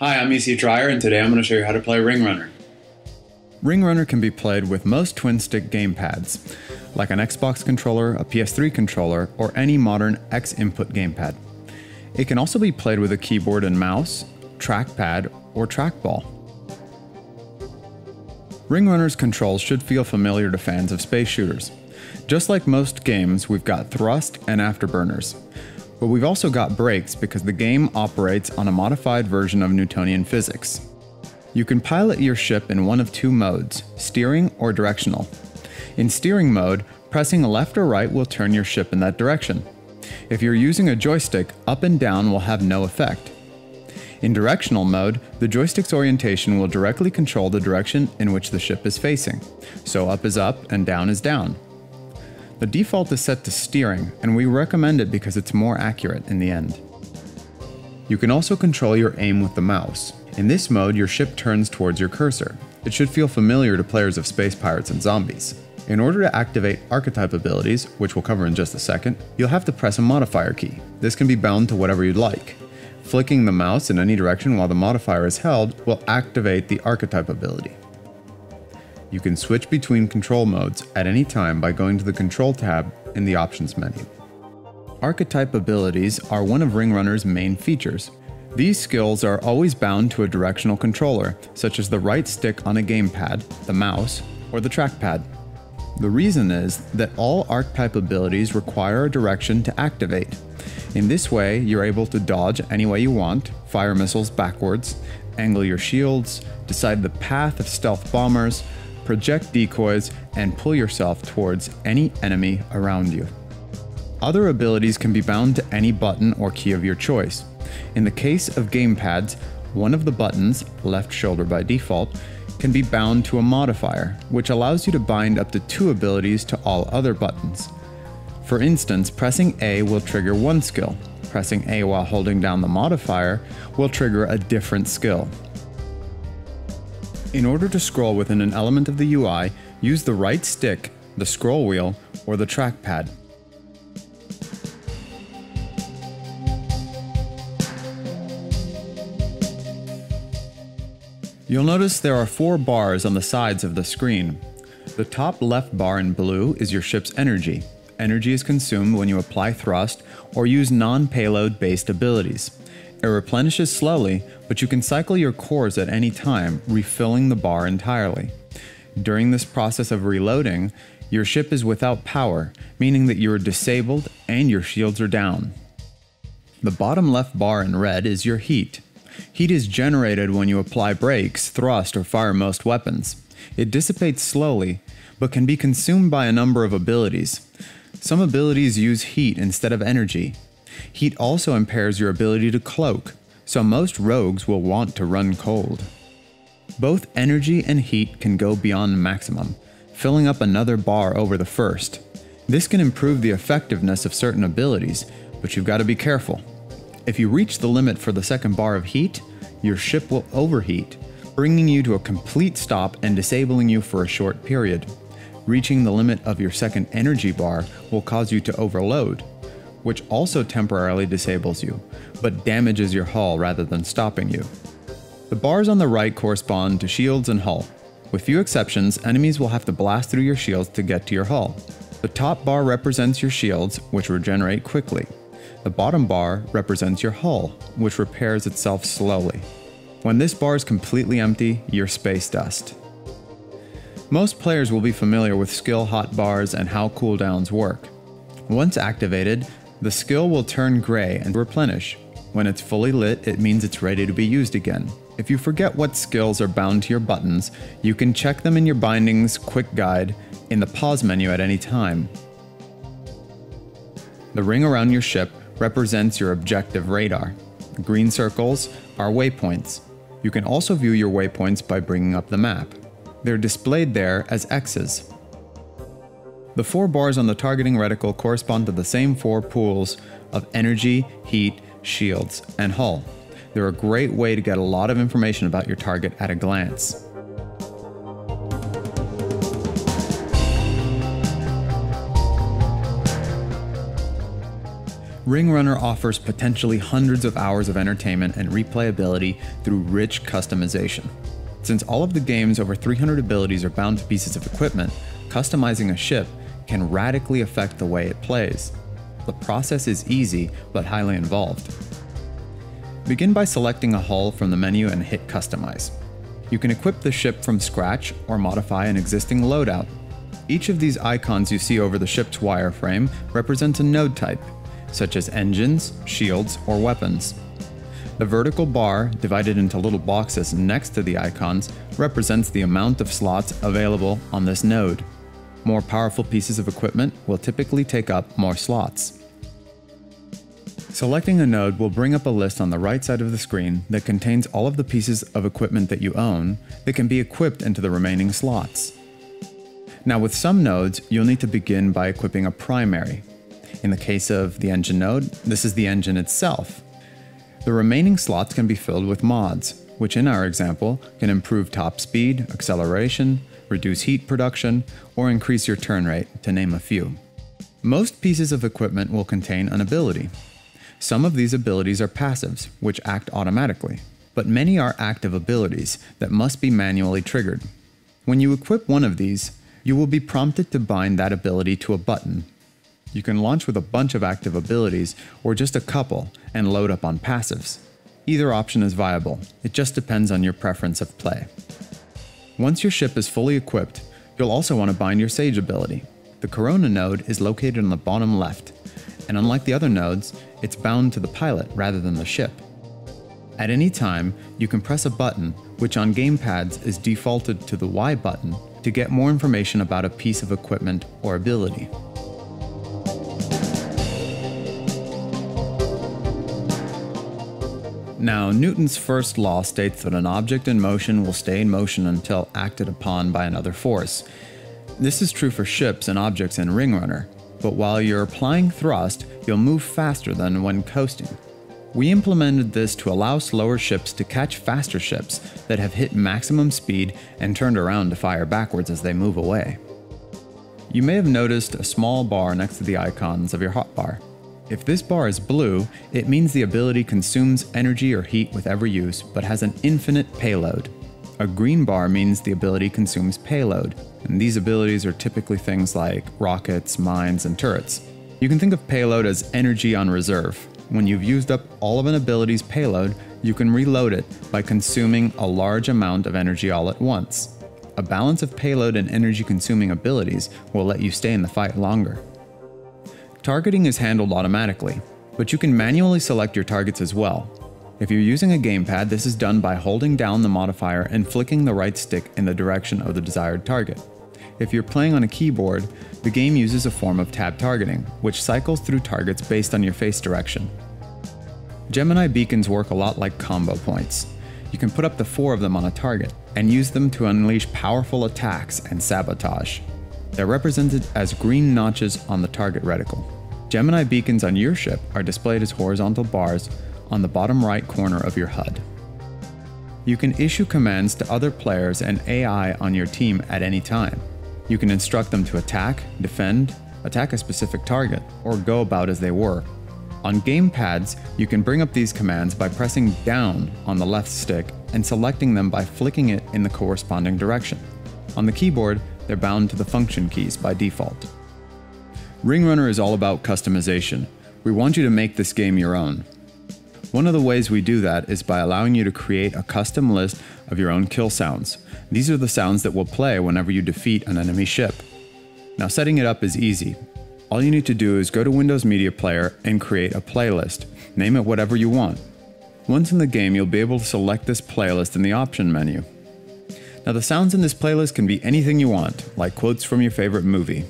Hi, I'm EC Dryer, and today I'm going to show you how to play Ring Runner. Ring Runner can be played with most twin-stick gamepads, like an Xbox controller, a PS3 controller, or any modern X-input gamepad. It can also be played with a keyboard and mouse, trackpad, or trackball. Ring Runner's controls should feel familiar to fans of space shooters. Just like most games, we've got thrust and afterburners. But we've also got brakes because the game operates on a modified version of Newtonian physics. You can pilot your ship in one of two modes, steering or directional. In steering mode, pressing left or right will turn your ship in that direction. If you're using a joystick, up and down will have no effect. In directional mode, the joystick's orientation will directly control the direction in which the ship is facing, so up is up and down is down. The default is set to steering, and we recommend it because it's more accurate in the end. You can also control your aim with the mouse. In this mode, your ship turns towards your cursor. It should feel familiar to players of space pirates and zombies. In order to activate archetype abilities, which we'll cover in just a second, you'll have to press a modifier key. This can be bound to whatever you'd like. Flicking the mouse in any direction while the modifier is held will activate the archetype ability. You can switch between control modes at any time by going to the Control tab in the Options menu. Archetype abilities are one of Ring Runner's main features. These skills are always bound to a directional controller, such as the right stick on a gamepad, the mouse, or the trackpad. The reason is that all archetype abilities require a direction to activate. In this way, you're able to dodge any way you want, fire missiles backwards, angle your shields, decide the path of stealth bombers, project decoys, and pull yourself towards any enemy around you. Other abilities can be bound to any button or key of your choice. In the case of gamepads, one of the buttons, left shoulder by default, can be bound to a modifier, which allows you to bind up to 2 abilities to all other buttons. For instance, pressing A will trigger one skill. Pressing A while holding down the modifier will trigger a different skill. In order to scroll within an element of the UI, use the right stick, the scroll wheel, or the trackpad. You'll notice there are 4 bars on the sides of the screen. The top left bar in blue is your ship's energy. Energy is consumed when you apply thrust or use non-payload based abilities. It replenishes slowly, but you can cycle your cores at any time, refilling the bar entirely. During this process of reloading, your ship is without power, meaning that you are disabled and your shields are down. The bottom left bar in red is your heat. Heat is generated when you apply brakes, thrust, or fire most weapons. It dissipates slowly, but can be consumed by a number of abilities. Some abilities use heat instead of energy. Heat also impairs your ability to cloak, so most rogues will want to run cold. Both energy and heat can go beyond maximum, filling up another bar over the first. This can improve the effectiveness of certain abilities, but you've got to be careful. If you reach the limit for the second bar of heat, your ship will overheat, bringing you to a complete stop and disabling you for a short period. Reaching the limit of your second energy bar will cause you to overload, which also temporarily disables you, but damages your hull rather than stopping you. The bars on the right correspond to shields and hull. With few exceptions, enemies will have to blast through your shields to get to your hull. The top bar represents your shields, which regenerate quickly. The bottom bar represents your hull, which repairs itself slowly. When this bar is completely empty, you're space dust. Most players will be familiar with skill hotbars and how cooldowns work. Once activated, the skill will turn gray and replenish. When it's fully lit, it means it's ready to be used again. If you forget what skills are bound to your buttons, you can check them in your bindings quick guide in the pause menu at any time. The ring around your ship represents your objective radar. The green circles are waypoints. You can also view your waypoints by bringing up the map. They're displayed there as X's. The 4 bars on the targeting reticle correspond to the same 4 pools of energy, heat, shields, and hull. They're a great way to get a lot of information about your target at a glance. Ring Runner offers potentially hundreds of hours of entertainment and replayability through rich customization. Since all of the game's over 300 abilities are bound to pieces of equipment, customizing a ship can radically affect the way it plays. The process is easy, but highly involved. Begin by selecting a hull from the menu and hit Customize. You can equip the ship from scratch or modify an existing loadout. Each of these icons you see over the ship's wireframe represents a node type, such as engines, shields, or weapons. The vertical bar, divided into little boxes next to the icons, represents the amount of slots available on this node. More powerful pieces of equipment will typically take up more slots. Selecting a node will bring up a list on the right side of the screen that contains all of the pieces of equipment that you own that can be equipped into the remaining slots. Now, with some nodes, you'll need to begin by equipping a primary. In the case of the engine node, this is the engine itself. The remaining slots can be filled with mods, which in our example can improve top speed, acceleration, reduce heat production, or increase your turn rate, to name a few. Most pieces of equipment will contain an ability. Some of these abilities are passives, which act automatically, but many are active abilities that must be manually triggered. When you equip one of these, you will be prompted to bind that ability to a button. You can launch with a bunch of active abilities or just a couple and load up on passives. Either option is viable, it just depends on your preference of play. Once your ship is fully equipped, you'll also want to bind your Sage ability. The Corona node is located on the bottom left, and unlike the other nodes, it's bound to the pilot rather than the ship. At any time, you can press a button, which on gamepads is defaulted to the Y button, to get more information about a piece of equipment or ability. Now, Newton's first law states that an object in motion will stay in motion until acted upon by another force. This is true for ships and objects in Ring Runner, but while you're applying thrust, you'll move faster than when coasting. We implemented this to allow slower ships to catch faster ships that have hit maximum speed and turned around to fire backwards as they move away. You may have noticed a small bar next to the icons of your hotbar. If this bar is blue, it means the ability consumes energy or heat with every use, but has an infinite payload. A green bar means the ability consumes payload, and these abilities are typically things like rockets, mines, and turrets. You can think of payload as energy on reserve. When you've used up all of an ability's payload, you can reload it by consuming a large amount of energy all at once. A balance of payload and energy-consuming abilities will let you stay in the fight longer. Targeting is handled automatically, but you can manually select your targets as well. If you're using a gamepad, this is done by holding down the modifier and flicking the right stick in the direction of the desired target. If you're playing on a keyboard, the game uses a form of tab targeting, which cycles through targets based on your face direction. Gemini beacons work a lot like combo points. You can put up to 4 of them on a target, and use them to unleash powerful attacks and sabotage. They're represented as green notches on the target reticle. Gemini beacons on your ship are displayed as horizontal bars on the bottom right corner of your HUD. You can issue commands to other players and AI on your team at any time. You can instruct them to attack, defend, attack a specific target, or go about as they were. On gamepads, you can bring up these commands by pressing down on the left stick and selecting them by flicking it in the corresponding direction. On the keyboard, they're bound to the function keys by default. Ring Runner is all about customization. We want you to make this game your own. One of the ways we do that is by allowing you to create a custom list of your own kill sounds. These are the sounds that will play whenever you defeat an enemy ship. Now, setting it up is easy. All you need to do is go to Windows Media Player and create a playlist. Name it whatever you want. Once in the game, you'll be able to select this playlist in the option menu. Now, the sounds in this playlist can be anything you want, like quotes from your favorite movie.